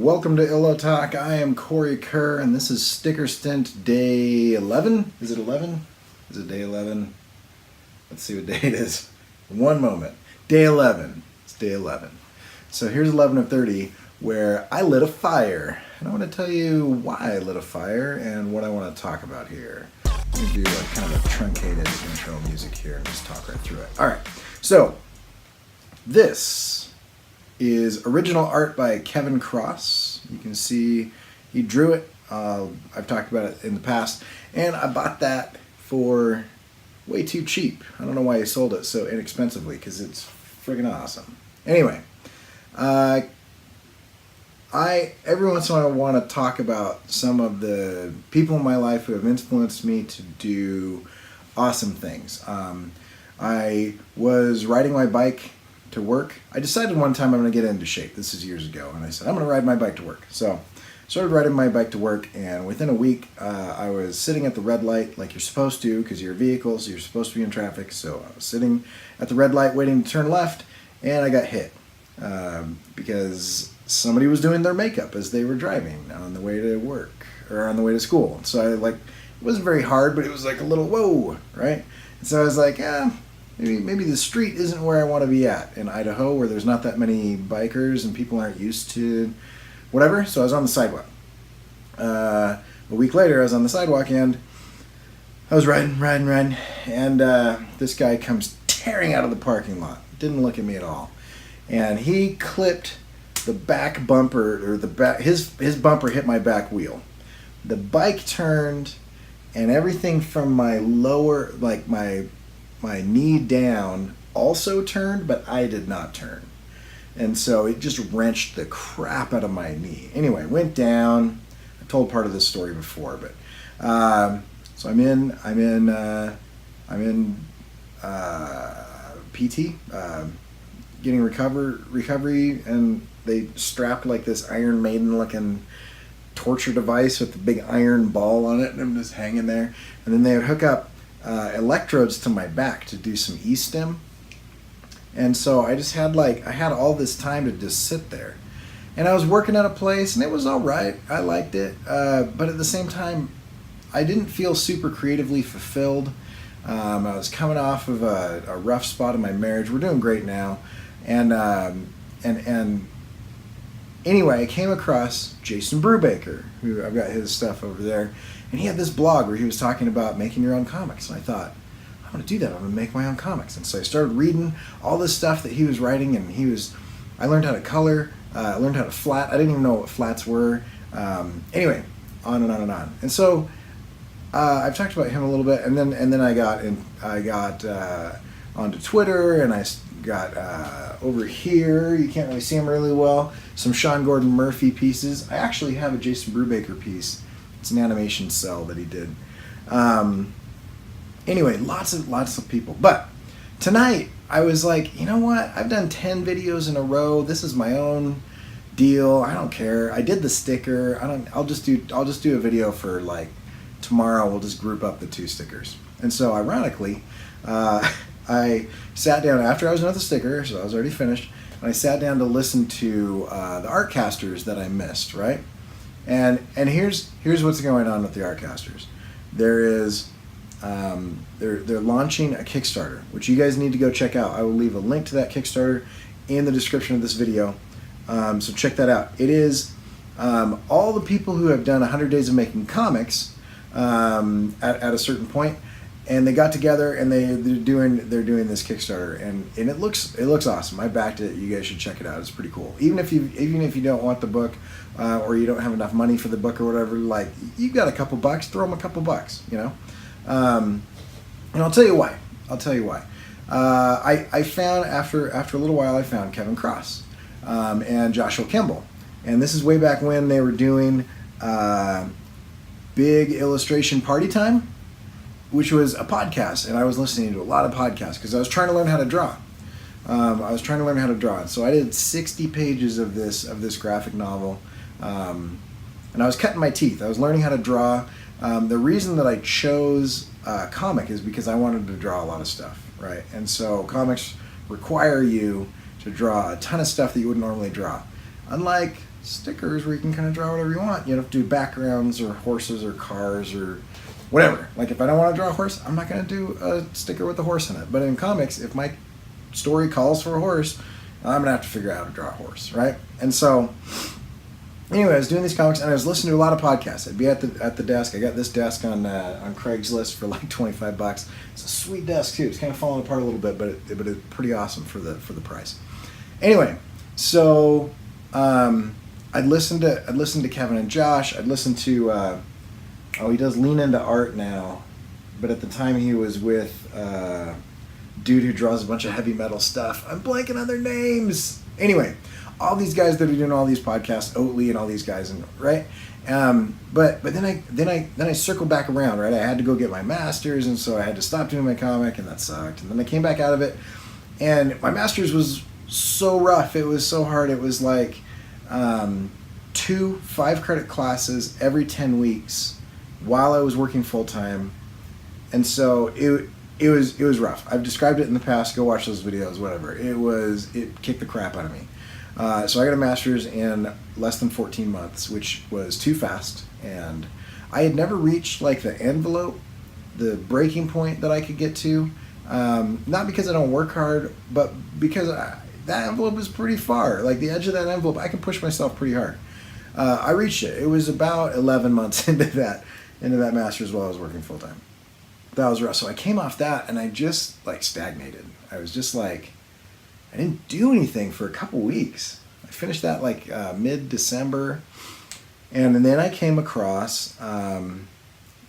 welcome to Illo Talk. I am Cory Kerr, and this is Sticker Stint day 11. Is it 11? Is it day 11? Let's see what day it is. One moment. Day 11. It's day 11. So here's 11 of 30, where I lit a fire. And I want to tell you why I lit a fire and what I want to talk about here. Let me do like kind of a truncated intro music here and just talk right through it. All right. So this is original art by Kevin Cross. You can see he drew it. I've talked about it in the past, and I bought that for way too cheap. I don't know why he sold it so inexpensively, because it's friggin' awesome. Anyway, every once in a while I want to talk about some of the people in my life who have influenced me to do awesome things. I was riding my bike to work. I decided one time I'm going to get into shape. This is years ago, and I said I'm going to ride my bike to work. So started riding my bike to work, and within a week I was sitting at the red light like you're supposed to, because you're a vehicle, so you're supposed to be in traffic. So I was sitting at the red light waiting to turn left, and I got hit because somebody was doing their makeup as they were driving on the way to work or on the way to school. So it wasn't very hard, but it was like a little whoa, right? And so I was like, maybe the street isn't where I want to be at in Idaho, where there's not that many bikers and people aren't used to whatever. So I was on the sidewalk. A week later, I was on the sidewalk, and I was riding, and this guy comes tearing out of the parking lot. Didn't look at me at all, and he clipped the back bumper, or his bumper hit my back wheel. The bike turned, and everything from my lower, like my knee down, also turned, but I did not turn. And so it just wrenched the crap out of my knee. Anyway, went down. I told part of this story before, but so I'm in PT, getting recovery, and they strapped like this Iron Maiden looking torture device with the big iron ball on it, and I'm just hanging there. And then they would hook up electrodes to my back to do some e-stim. And so I just had I had all this time to just sit there. And I was working at a place, and it was all right. I liked it. But at the same time, I didn't feel super creatively fulfilled. I was coming off of a rough spot in my marriage. We're doing great now. And anyway, I came across Jason Brubaker, who I've got his stuff over there. And he had this blog where he was talking about making your own comics. And I thought, I'm going to do that. I'm going to make my own comics. And so I started reading all this stuff that he was writing. And I learned how to color. I learned how to flat. I didn't even know what flats were. Anyway, on and on and on. And so I've talked about him a little bit. And then I got onto Twitter, and I got over here. You can't really see him really well. Some Sean Gordon Murphy pieces. I actually have a Jason Brubaker piece. It's an animation cell that he did. Anyway, lots of people. But tonight I was like, you know what? I've done 10 videos in a row. This is my own deal. I don't care. I did the sticker. I'll just do a video for tomorrow. We'll just group up the two stickers. And so ironically, I sat down after I was done with the sticker, so I was already finished, and I sat down to listen to the Artcasters that I missed, right? And here's what's going on with the Artcasters. There is they're launching a Kickstarter, which you guys need to go check out. I will leave a link to that Kickstarter in the description of this video, so check that out. It is all the people who have done 100 Days of Making Comics at a certain point, and they got together, and they're doing this Kickstarter, and it looks awesome. I backed it. You guys should check it out. It's pretty cool. Even if you don't want the book, or you don't have enough money for the book or whatever, you got a couple bucks, throw them a couple bucks, you know. And I'll tell you why. I found after a little while, I found Kevin Cross and Joshua Kimball, and this is way back when they were doing Big Illustration Party Time, which was a podcast, and I was listening to a lot of podcasts because I was trying to learn how to draw. So I did 60 pages of this graphic novel, and I was cutting my teeth. I was learning how to draw. The reason that I chose comic is because I wanted to draw a lot of stuff, right? And so comics require you to draw a ton of stuff that you wouldn't normally draw. Unlike stickers where you can kind of draw whatever you want. You don't have to do backgrounds or horses or cars or whatever. Like if I don't want to draw a horse, I'm not going to do a sticker with a horse in it. But in comics, if my story calls for a horse, I'm going to have to figure out how to draw a horse, right? And so, anyway, I was doing these comics and I was listening to a lot of podcasts. I'd be at the desk. I got this desk on Craigslist for like $25. It's a sweet desk too. It's kind of falling apart a little bit, but it's pretty awesome for the price. Anyway, so I'd listen to Kevin and Josh. I'd listen to he does Lean Into Art now, but at the time he was with dude who draws a bunch of heavy metal stuff. I'm blanking on their names. Anyway, all these guys that are doing all these podcasts, Oatley and all these guys, and right. But then I circled back around, right? I had to go get my master's, and so I had to stop doing my comic, and that sucked. And then I came back out of it, and my master's was so rough. It was so hard. It was like 2 5-credit classes every 10 weeks while I was working full time, and so it was rough. I've described it in the past. Go watch those videos, whatever. It kicked the crap out of me. So I got a master's in less than 14 months, which was too fast. And I had never reached like the envelope, the breaking point that I could get to. Not because I don't work hard, but because that envelope is pretty far. Like the edge of that envelope, I can push myself pretty hard. I reached it. It was about 11 months into that master's while I was working full time. That was rough. So I came off that and I just like stagnated. I was just like, I didn't do anything for a couple weeks. I finished that like mid-December. And then I came across,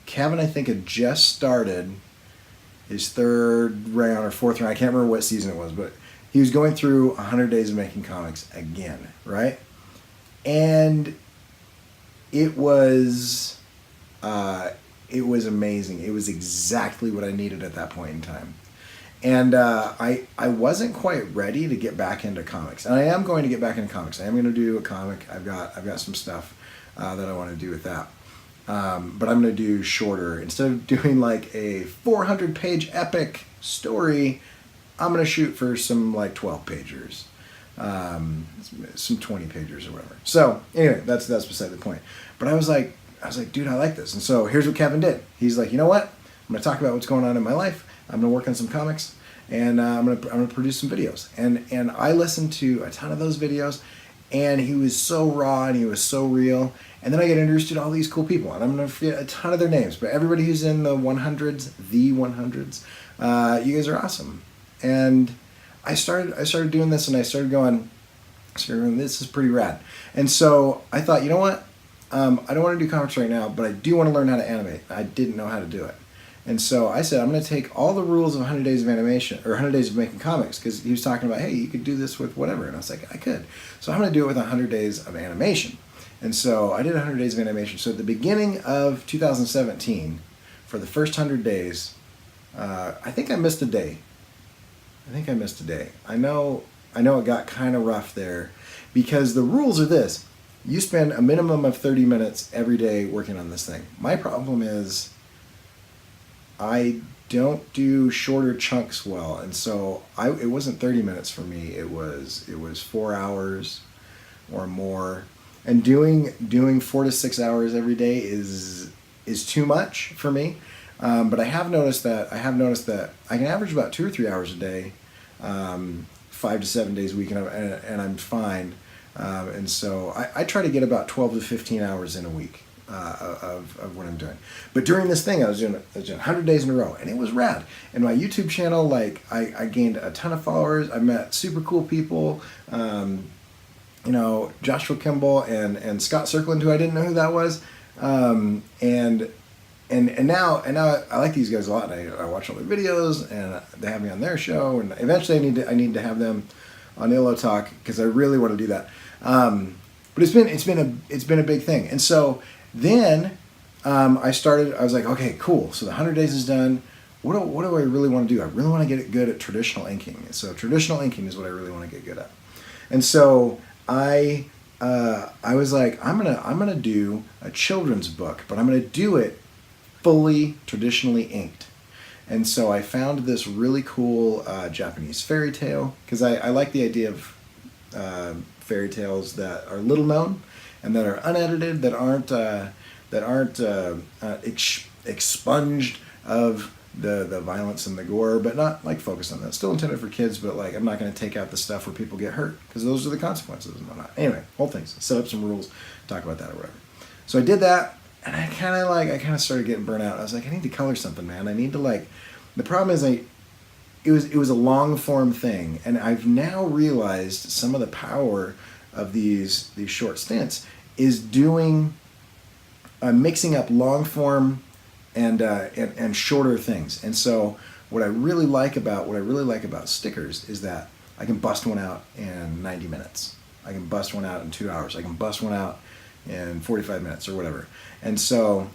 Kevin I think had just started his 3rd round or 4th round. I can't remember what season it was, but he was going through 100 Days of Making Comics again, right? And it was amazing. It was exactly what I needed at that point in time. And I wasn't quite ready to get back into comics. And I am going to get back into comics. I am going to do a comic. I've got some stuff that I want to do with that. But I'm going to do shorter. Instead of doing like a 400-page epic story, I'm going to shoot for some like 12-pagers. Some 20-pagers or whatever. So anyway, that's beside the point. But I was like, dude, I like this. And so here's what Kevin did. He's like, you know what? I'm going to talk about what's going on in my life. I'm going to work on some comics, and I'm going to produce some videos. And I listened to a ton of those videos, and he was so raw and he was so real. And then I get introduced to all these cool people, and I'm going to forget a ton of their names, but everybody who's in the 100s, you guys are awesome. And I started doing this, and I started going, this is pretty rad. And so I thought, you know what? I don't want to do comics right now, but I do want to learn how to animate. I didn't know how to do it. And so I said, I'm going to take all the rules of 100 Days of Animation, or 100 Days of Making Comics, because he was talking about, hey, you could do this with whatever. And I was like, I could. So I'm going to do it with 100 Days of Animation. And so I did 100 Days of Animation. So at the beginning of 2017, for the first 100 days, I think I missed a day. I know it got kind of rough there, because the rules are this. You spend a minimum of 30 minutes every day working on this thing. My problem is I don't do shorter chunks well, and so it wasn't 30 minutes for me. It was 4 hours or more, and doing 4 to 6 hours every day is too much for me. But I have noticed that I can average about 2 or 3 hours a day, 5 to 7 days a week, and I'm fine. And so I try to get about 12 to 15 hours in a week of what I'm doing. But during this thing, I was doing 100 days in a row, and it was rad. And my YouTube channel, like I gained a ton of followers. I met super cool people, Joshua Kimball and Scott Cirkland, who I didn't know who that was. And now I like these guys a lot. And I watch all their videos, and they have me on their show. And eventually, I need to have them on Illo Talk, because I really want to do that. But it's been a big thing. And so then I was like, okay, cool. So the 100 days is done. What do I really want to do? I really want to get good at traditional inking. So traditional inking is what I really want to get good at. And so I was like, I'm gonna do a children's book, but I'm gonna do it fully traditionally inked. And so I found this really cool Japanese fairy tale, because I like the idea of fairy tales that are little known. and that are unedited, that aren't expunged of the violence and the gore, but not like focused on that. Still intended for kids, but like I'm not going to take out the stuff where people get hurt, because those are the consequences and whatnot. Anyway, whole things. Set up some rules, talk about that or whatever. So I did that, and I kind of started getting burnt out. I was like, I need to color something, man. I need to like. The problem is it was a long form thing, and I've now realized some of the power of these short stints is doing mixing up long form and shorter things. And so what I really like about stickers is that I can bust one out in 90 minutes. I can bust one out in 2 hours. I can bust one out in 45 minutes or whatever. And so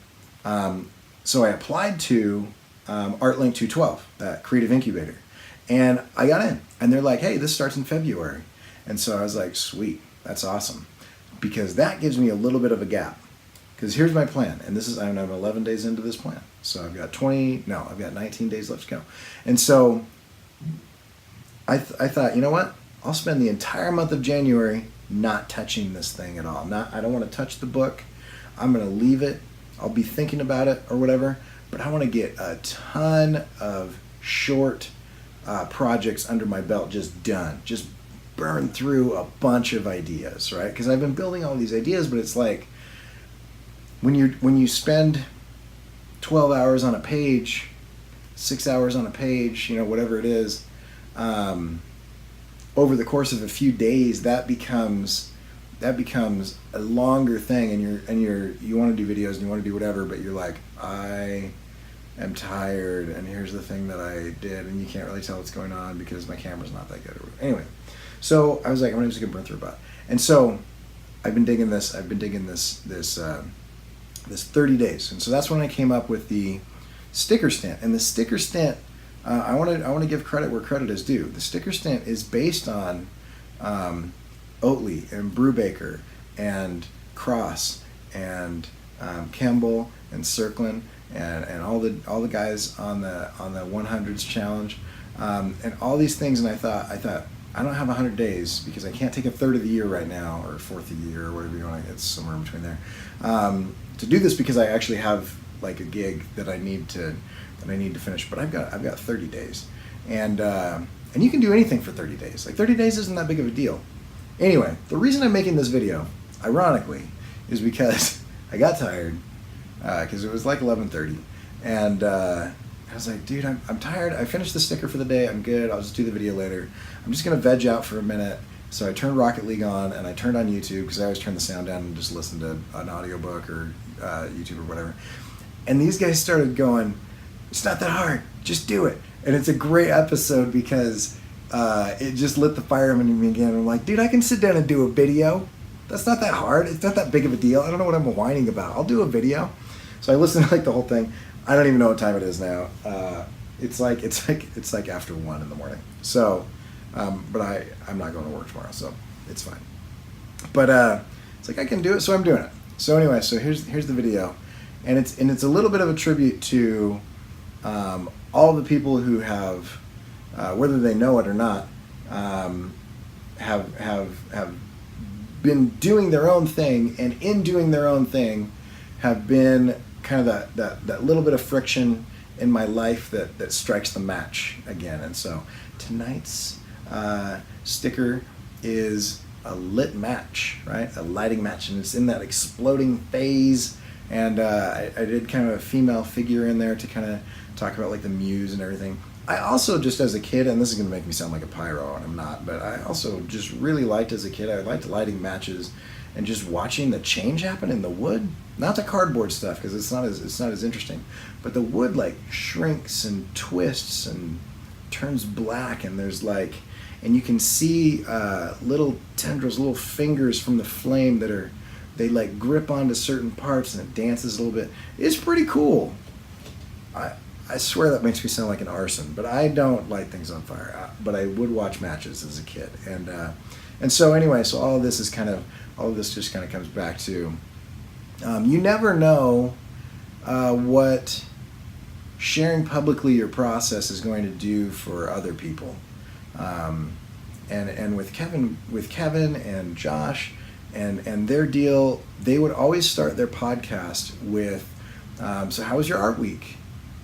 so I applied to ArtLink 212, that creative incubator, and I got in, and they're like, hey, this starts in February. And so I was like, sweet, that's awesome, because that gives me a little bit of a gap. Because here's my plan, and this is, I'm 11 days into this plan, so I've got 19 days left to go. And so I thought, you know what, I'll spend the entire month of January not touching this thing at all. I don't want to touch the book. I'm going to leave it. I'll be thinking about it or whatever, but I want to get a ton of short projects under my belt just done. Just burn through a bunch of ideas, right? Because I've been building all these ideas, but it's like, when you spend 12 hours on a page, 6 hours on a page, whatever it is, over the course of a few days, that becomes a longer thing, and you want to do videos and you want to do whatever, but you're like, I am tired, and here's the thing that I did, and you can't really tell what's going on because my camera's not that good. Anyway, so I was like, I'm just gonna burn through a butt. And so I've been digging this 30 days, and so that's when I came up with the Sticker Stint. And the Sticker Stint, I want to give credit where credit is due. The Sticker Stint is based on Oatly and Brubaker and Cross and Kemble and Circlin and all the guys on the 100s challenge, and all these things. And I thought I don't have 100 days because I can't take a third of the year right now, or a fourth of the year, or whatever you want to get, somewhere in between there, to do this, because I actually have like a gig that I need to finish. But I've got 30 days, and you can do anything for 30 days. Like 30 days isn't that big of a deal. Anyway, the reason I'm making this video, ironically, is because I got tired, because it was like 11:30, and I was like, dude, I'm tired. I finished the sticker for the day. I'm good. I'll just do the video later. I'm just gonna veg out for a minute. So I turned Rocket League on, and I turned on YouTube, because I always turn the sound down and just listen to an audiobook or YouTube or whatever. And these guys started going, it's not that hard, just do it. And it's a great episode because it just lit the fire in me again. I'm like, dude, I can sit down and do a video. That's not that hard. It's not that big of a deal. I don't know what I'm whining about. I'll do a video. So I listened to like the whole thing. I don't even know what time it is now. It's like after 1 in the morning. So, but I'm not going to work tomorrow, so it's fine. But it's like I can do it, so I'm doing it. So anyway, so here's the video, and it's a little bit of a tribute to all the people who have, whether they know it or not, have been doing their own thing, and in doing their own thing, have been kind of that little bit of friction in my life that strikes the match again. And so tonight's sticker is a lit match, right? A lighting match, and it's in that exploding phase. And I did kind of a female figure in there to kind of talk about like the muse and everything. I also, just as a kid, and this is going to make me sound like a pyro, and I'm not, but I also just really liked, as a kid, I liked lighting matches and just watching the change happen in the wood. Not the cardboard stuff, because it's not as interesting, but the wood like shrinks and twists and turns black, and there's like, and you can see little tendrils, little fingers from the flame they like grip onto certain parts, and it dances a little bit. It's pretty cool. I swear that makes me sound like an arson, but I don't light things on fire. But I would watch matches as a kid, and so anyway, so all of this just kind of comes back to, you never know what sharing publicly your process is going to do for other people, and with Kevin and Josh and their deal, they would always start their podcast with, so how was your art week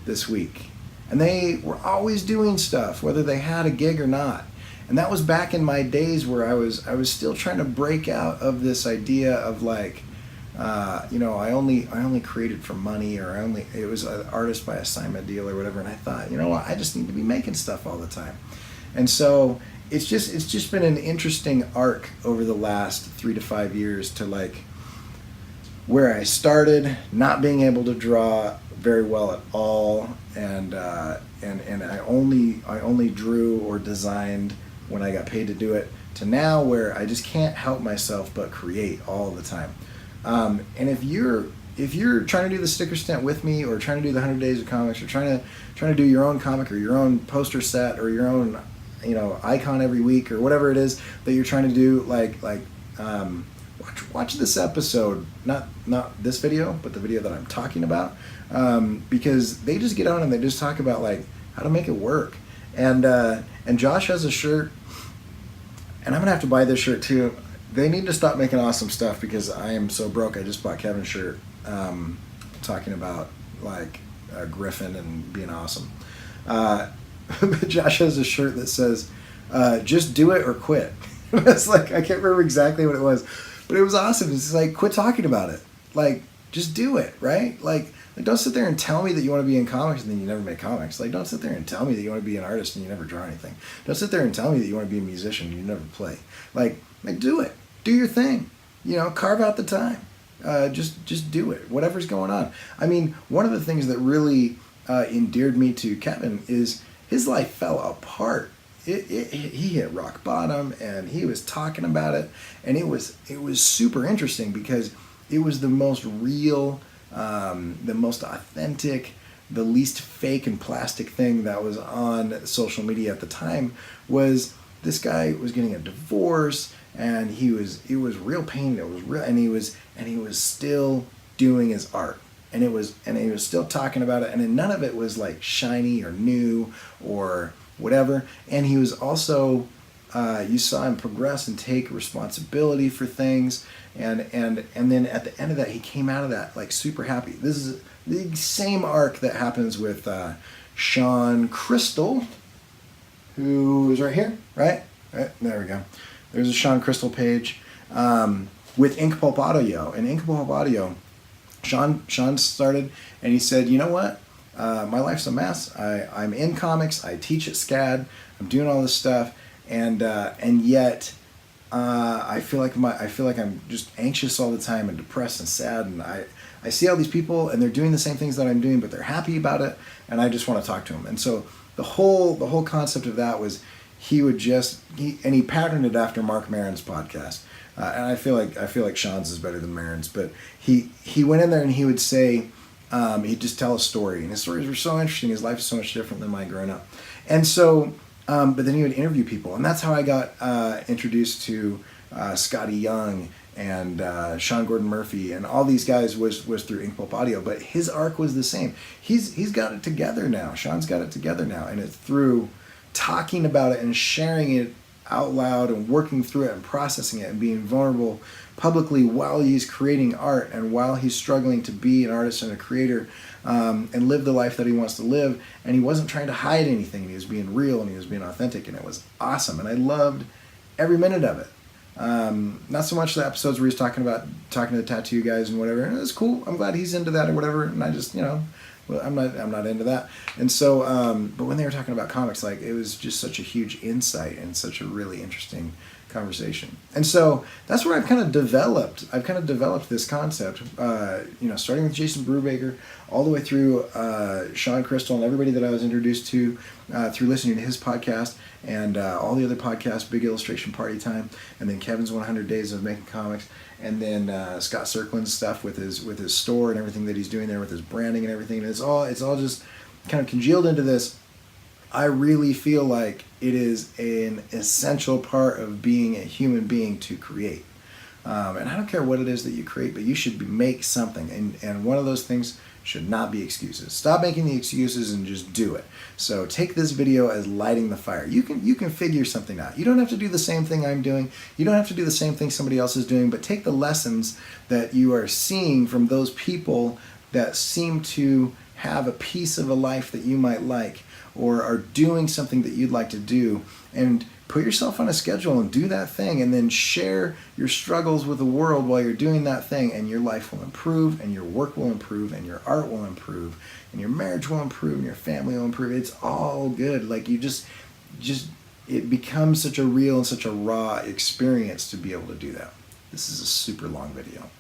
this week? And they were always doing stuff, whether they had a gig or not. And that was back in my days where I was still trying to break out of this idea of like, I only created for money, or it was an artist by assignment deal or whatever. And I thought, you know what, I just need to be making stuff all the time. And so it's just been an interesting arc over the last 3 to 5 years to like where I started not being able to draw very well at all, and I only drew or designed when I got paid to do it, to now where I just can't help myself but create all the time. And if you're trying to do the Sticker Stint with me, or trying to do the 100 Days of Comics, or trying to do your own comic or your own poster set or your own icon every week, or whatever it is that you're trying to do, watch this episode, not this video, but the video that I'm talking about, because they just get on and they just talk about like how to make it work. And Josh has a shirt, and I'm gonna have to buy this shirt too. They need to stop making awesome stuff because I am so broke. I just bought Kevin's shirt, talking about like Griffin and being awesome. But Josh has a shirt that says, "Just do it or quit." It's like, I can't remember exactly what it was, but it was awesome. It's like, quit talking about it. Like, just do it, right? Like don't sit there and tell me that you want to be in comics and then you never make comics. Like, don't sit there and tell me that you want to be an artist and you never draw anything. Don't sit there and tell me that you want to be a musician and you never play. Like do it. Do your thing. Carve out the time. Just do it. Whatever's going on. I mean, one of the things that really endeared me to Kevin is his life fell apart. He hit rock bottom, and he was talking about it, and it was super interesting because it was the most real, the most authentic, the least fake and plastic thing that was on social media at the time. Was this guy was getting a divorce, and it was real pain. It was real, and he was still doing his art, and he was still talking about it, and then none of it was like shiny or new or whatever. And he was also, you saw him progress and take responsibility for things, and then at the end of that, he came out of that like super happy. This is the same arc that happens with Sean Crystal, who is right here, right, there we go. There's a Sean Crystal page with Ink Pulp Audio, and Ink Pulp Audio, Sean started, and he said, you know what? My life's a mess. I'm in comics. I teach at SCAD. I'm doing all this stuff, and yet I feel like I'm just anxious all the time and depressed and sad. And I see all these people, and they're doing the same things that I'm doing, but they're happy about it, and I just want to talk to them. And so the whole concept of that was he patterned it after Mark Maron's podcast. And I feel like Sean's is better than Maron's, but he went in there and he would say. He'd just tell a story, and his stories were so interesting. His life is so much different than mine growing up. And so, but then he would interview people, and that's how I got introduced to Scotty Young and Sean Gordon Murphy, and all these guys was through Ink Pulp Audio. But his arc was the same. He's got it together now. Sean's got it together now, and it's through talking about it and sharing it out loud and working through it and processing it and being vulnerable publicly while he's creating art and while he's struggling to be an artist and a creator, and live the life that he wants to live. And he wasn't trying to hide anything. He was being real and he was being authentic, and it was awesome. And I loved every minute of it. Not so much the episodes where he's talking to the tattoo guys and whatever. And it's cool. I'm glad he's into that or whatever. And I just, I'm not into that. And so, but when they were talking about comics, like, it was just such a huge insight and such a really interesting conversation. And so that's where I've kind of developed this concept, starting with Jason Brubaker all the way through Sean Crystal and everybody that I was introduced to through listening to his podcast and all the other podcasts, Big Illustration Party Time, and then Kevin's 100 Days of Making Comics, and then Scott Cirkland's stuff with his store and everything that he's doing there with his branding and everything. And it's all just kind of congealed into this. I really feel like it is an essential part of being a human being to create. And I don't care what it is that you create, but you should make something. And one of those things should not be excuses. Stop making the excuses and just do it. So take this video as lighting the fire. You can figure something out. You don't have to do the same thing I'm doing. You don't have to do the same thing somebody else is doing, but take the lessons that you are seeing from those people that seem to have a piece of a life that you might like, or are doing something that you'd like to do, and put yourself on a schedule and do that thing, and then share your struggles with the world while you're doing that thing, and your life will improve, and your work will improve, and your art will improve, and your marriage will improve, and your family will improve. It's all good. Like, you just it becomes such a real and such a raw experience to be able to do that. This is a super long video.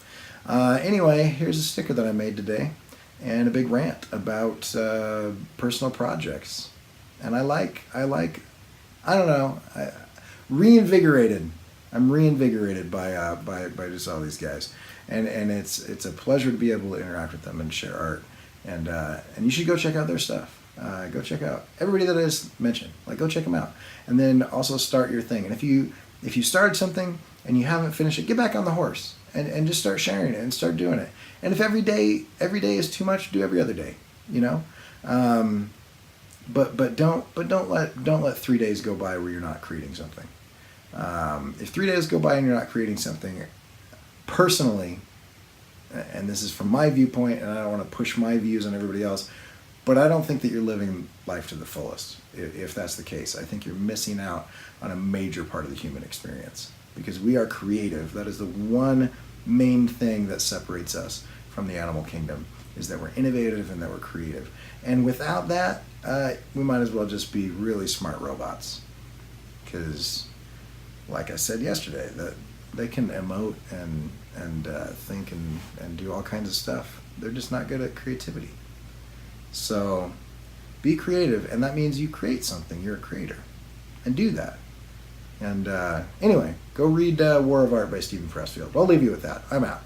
Anyway, here's a sticker that I made today, and a big rant about personal projects. And I don't know, reinvigorated. I'm reinvigorated by just all these guys, and it's a pleasure to be able to interact with them and share art. And you should go check out their stuff. Go check out everybody that I just mentioned. Like, go check them out, and then also start your thing. And if you started something and you haven't finished it, get back on the horse and just start sharing it and start doing it. And if every day is too much, do every other day. You know. But don't let 3 days go by where you're not creating something. If 3 days go by and you're not creating something, personally, and this is from my viewpoint, and I don't want to push my views on everybody else, but I don't think that you're living life to the fullest. If that's the case, I think you're missing out on a major part of the human experience, because we are creative. That is the one main thing that separates us from the animal kingdom, is that we're innovative and that we're creative. And without that, we might as well just be really smart robots. Because, like I said yesterday, that they can emote and think and do all kinds of stuff. They're just not good at creativity. So be creative, and that means you create something. You're a creator. And do that. And anyway, go read War of Art by Stephen Pressfield. I'll leave you with that. I'm out.